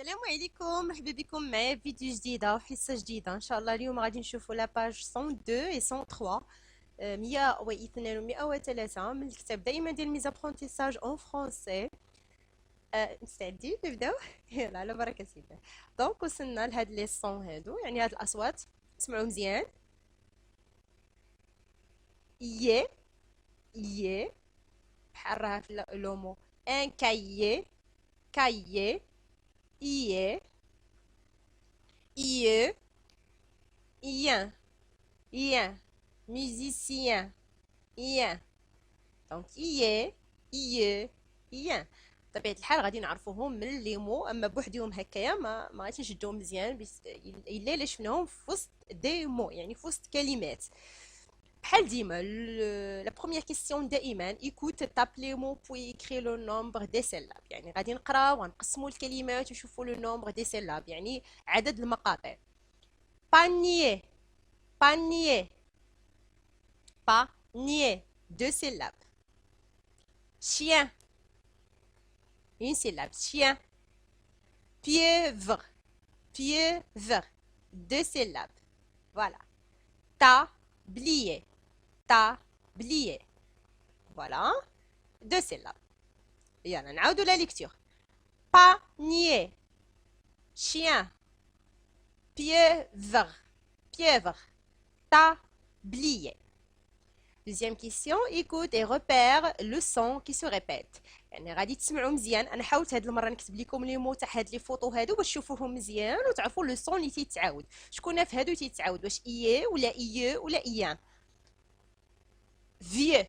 السلام عليكم، مرحبا بكم معايا في فيديو جديدة وحصة جديدة. إن شاء الله اليوم غادي نشوفوا لاباج 102 و 103 102 و 103 من الكتاب دائما ديال ميز ابرونتيساج اون فرونسي. مستعدين نبداو؟ يلا على بركة الله. دونك وصلنا لهاد لي صون هادو، يعني هاد الأصوات اسمعوا مزيان. ي ي بحال راها في لومو ان كايي كايي ي ي ien ien musicien ien دونك ien بطبيعة الحال غادي نعرفوهم من لي مو، اما بوحدهم هكايا ما غاديش نشدوهم مزيان الا شفناهم في وسط دي مو، يعني في وسط كلمات. بحال ديما لا بروميير كيسيون دائما écoute tape les mots puis écris le nombre des syllabes، يعني غادي نقراو ونقسموا الكلمات ونشوفوا لو نومبر دي سيلاب، يعني عدد المقاطع. panier panier panier deux syllabes. Chien une syllabe, chien. Pieuvre pieuvre deux syllabes. Voilà. Tablier tablier. Voilà, deux syllabes. يلا نعاودوا la lecture. Panier chien pieuvre pieuvre tablier. Deuxième question, écoute et repère le son qui se répète. يعني غادي تسمعوا مزيان. انا حاولت هاد المره نكتب لكم لي مو تاع هاد لي فوطو هادو باش تشوفوهم مزيان وتعرفوا لو سون اللي تيتعاود. شكون في هادو تيتعاود؟ واش اي ولا اي ولا ايان؟ فيو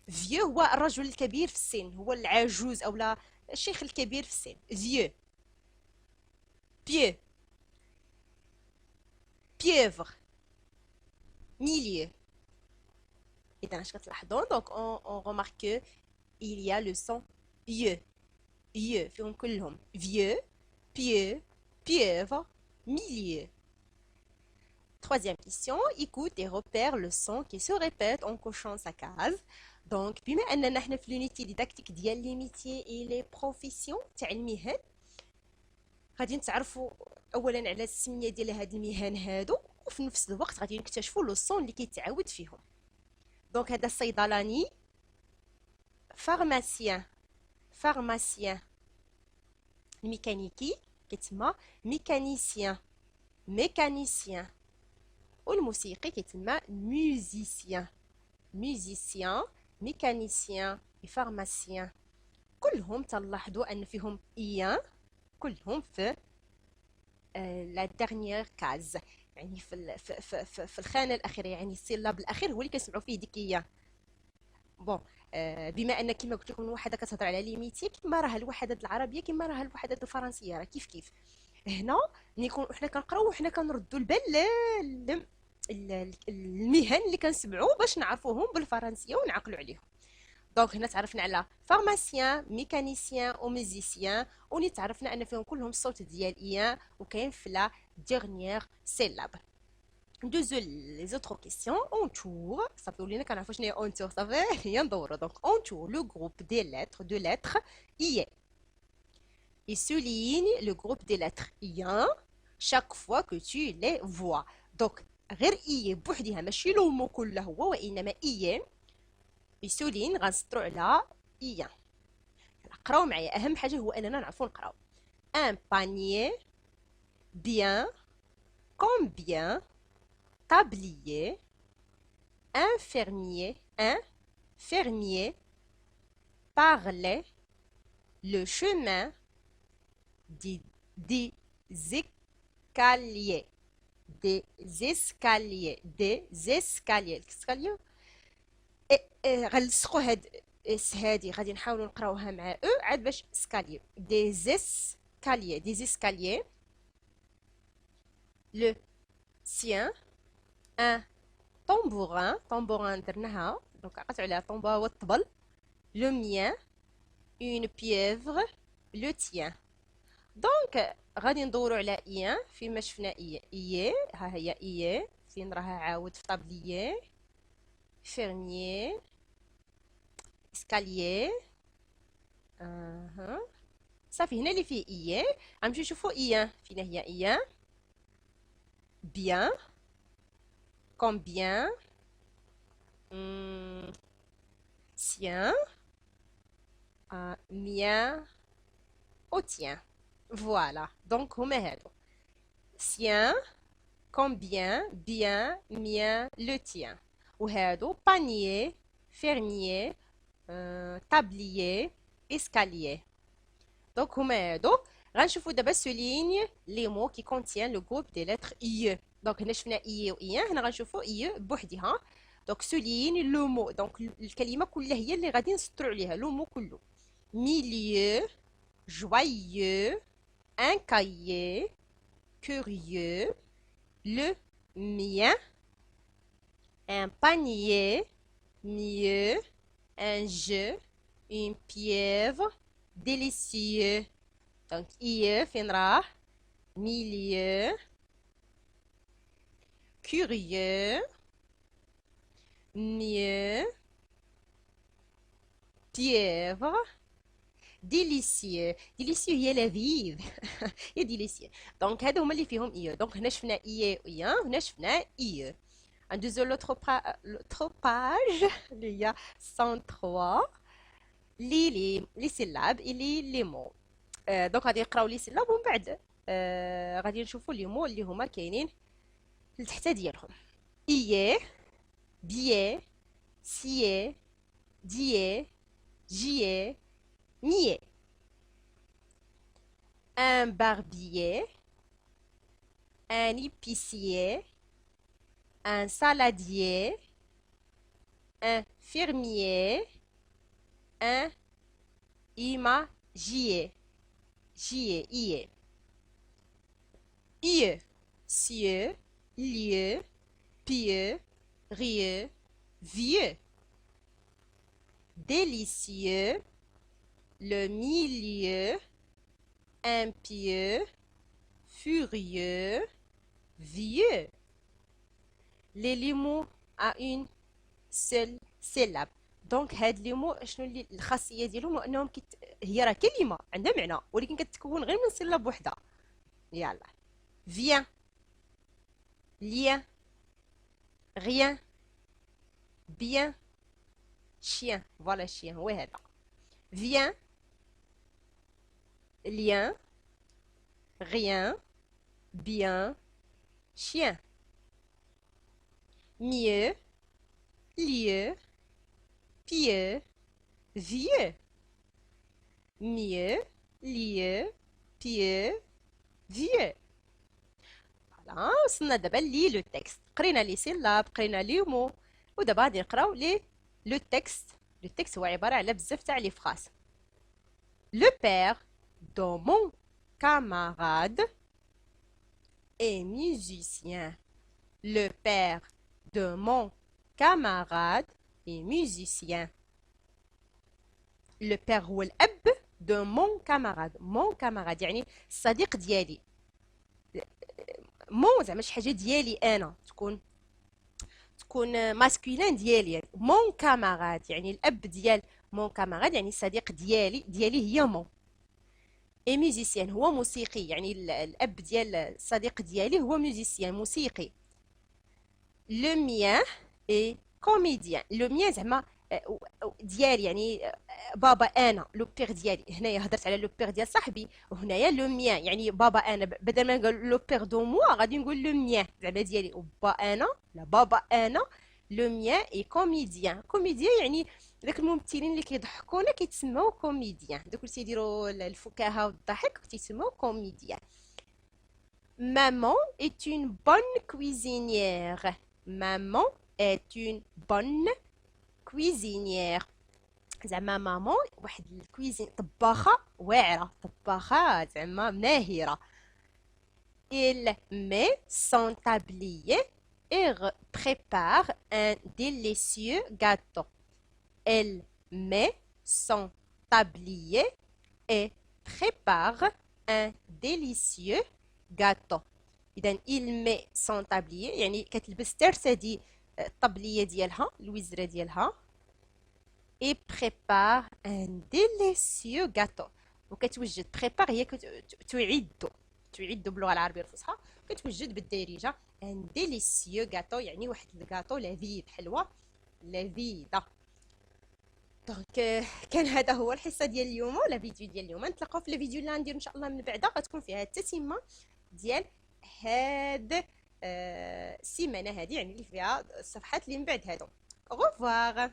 فيو هو الرجل الكبير في السن، هو العجوز او لا الشيخ الكبير في السن. فيو. بيو بيوفر ميليو. إذا اش كتلاحظوا دونك اون remarque que il y a le son ي ي فيهم كلهم vieux pieux pieuvre milieu. Troisième question, écoute et repère le son qui se répète en cochant sa case. دونك بما اننا حنا في لونيتي ديداكتيك ديال لي ميتيي اي لي بروفيسيون تاع المهن، غادي نتعرفوا اولا على السميه ديال هاد المهن هادو، وفي نفس الوقت غادي نكتشفوا لو سون اللي كيتعاود فيهم. دونك هذا الصيدلاني pharmacien pharmacien. الميكانيكي كيتسمى mécanicien mécanicien. والموسيقي كيتسمى musicien musicien mécanicien pharmacien. كلهم تلاحظوا ان فيهم ايان، كلهم في لا dernière case، يعني في الخانه الاخيره، يعني السيلاب الاخير هو اللي كنسمعوا فيه ديك ايان. بون بما ان كما قلت لكم الوحده كتهضر على ليميتي، كما راه الوحدات العربيه كما راه الوحدات الفرنسيه، راه كيف كيف. هنا نكون حنا كنقراو وحنا كنردوا البال المهن اللي كنسمعوا باش نعرفوهم بالفرنسيه ونعقلوا عليهم. دونك هنا تعرفنا على فارماسيان ميكانيسيان وميزيسيان، ونتعرفنا ان فيهم كلهم الصوت ديال ايان وكاين في لا ديرنيير سيلاب. ندوزو les autres questions. On tour, ça fait oublier qu'on a fait on tour, ça fait rien d'autre. Donc on tour le groupe des lettres de lettres I. Et souligne le groupe des lettres I chaque fois que tu les vois. Donc غير I بوحدها ماشي لو مو كله هو، وانما I يسولين غنسطروا على I. قراو معايا، اهم حاجه هو اننا نعرفوا نقراو. un panier bien combien tablier infirmier un fermier parler le chemin des escaliers des escaliers des escaliers escalier. غنلصقوا هاد اس هادي غادي نحاولوا نقراوها مع او عاد باش اسكاليي. دي اسكاليي دي اسكاليي. لو سien ان طنبوران طنبوران درناها دونك عقلت عليها طنبا هو الطبل. لو مien اون بيوفر. لو تien. دونك غادي ندوروا على ايان فيما شفنا اي ها هي اي فين راها عاود في طابليي. fermier escalier صافي هنا اللي فيه إيه غنمشيو نشوفو إيه فينا هي إيه bien combien sien mien au tien فوالا دونك هما هادو sien combien bien mien le tien وهادو panier fermier tablier escalier دونك هما هادو غنشوفو دابا souligne les mots qui contiennent le groupe des lettres IE دونك هنا شفنا IE و IE هنا غنشوفو IE بوحدها دونك souligne le mot دونك الكلمة كلها هي اللي غادي نسطرو عليها لو مو كله milieu joyeux un cahier curieux le mien un panier mieux un jeu une pieuvre délicieux donc IE فين راه milieu curieux mieux pieuvre délicieux délicieux هي لذيذ هي délicieux دونك هادو هما اللي فيهم إيه دونك هنا شفنا إيه و إيه هنا شفنا إيه ندوزو l'autre page اللي هي 103 لي سيلاب لي مو دونك غادي نقراو لي سيلاب ومن بعد غادي نشوفو لي مو اللي هما كاينين لتحت ديالهم إيه بيي سيي ديي جيي nier un barbier un épicier un saladier un fermier un imagier jier ie ie cieux lieu pieux rieux vieux délicieux le milieu impieux furieux vieux les mots à une seule syllabe دونك هاد لي مو شنو اللي الخاصيه ديالهم هو انهم هي راه كلمه عندها معنى ولكن كتكون غير من سيلاب وحده يلا viens lien rien bien chien voilà chien هو هذا viens lien rien bien chien mieux lieu pieux vieux mieux lieu pieux vieux فوالا وصلنا دابا لي لو تكست قرينا لي سيلاب قرينا لي مو ودابا غادي نقراو لي لو تكست هو عباره على بزاف تاع لي فراس le père de mon camarade est musicien le père de mon camarade est musicien le père هو الاب de mon camarade يعني الصديق ديالي مون زعما شي حاجه ديالي انا تكون ماسكولين ديالي يعني مون كاماراد يعني الاب ديال مون كاماراد يعني الصديق ديالي هي مون اي ميوزيسيان هو موسيقي يعني الاب ديال الصديق ديالي هو ميوزيسيان موسيقي لو ميان اي كوميديان لو ميان زعما ديالي يعني بابا انا لو بير ديالي هنايا هضرت على لو بير ديال صاحبي وهنايا لو ميان يعني بابا انا بدل ما نقول لو بير دو موا غادي نقول لو ميان زعما ديالي وبا انا لا بابا انا لو ميان اي كوميديان يعني داك الممثلين اللي كيضحكونا كيتسموا كوميديان دوك اللي تيديروا الفكاهه والضحك كيتسموا كوميديان maman est une bonne cuisinière maman est une bonne cuisinière زعما مامون واحد الكويزين طباخه واعره طباخه زعما ماهره il met son tablier et prépare un délicieux gâteau elle met son tablier et prépare un délicieux gâteau اذا il met son tablier يعني كتلبس ترتدي الطبليه ديالها الوزره ديالها et prépare un délicieux gâteau وكتوجد بريبار هي تعد باللغه العربيه الفصحى. كتوجد بالدارجه ان ديليسيو غاتو، يعني واحد الكاطو لذيذ، حلوه لذيذه. دونك كان هذا هو الحصه ديال اليوم ولا فيديو ديال اليوم. نتلاقاو في الفيديو اللي غندير ان شاء الله من بعدا، غتكون فيها التتمه ديال هاد السيمانه هذه، يعني اللي فيها الصفحات اللي من بعد هادو. au revoir.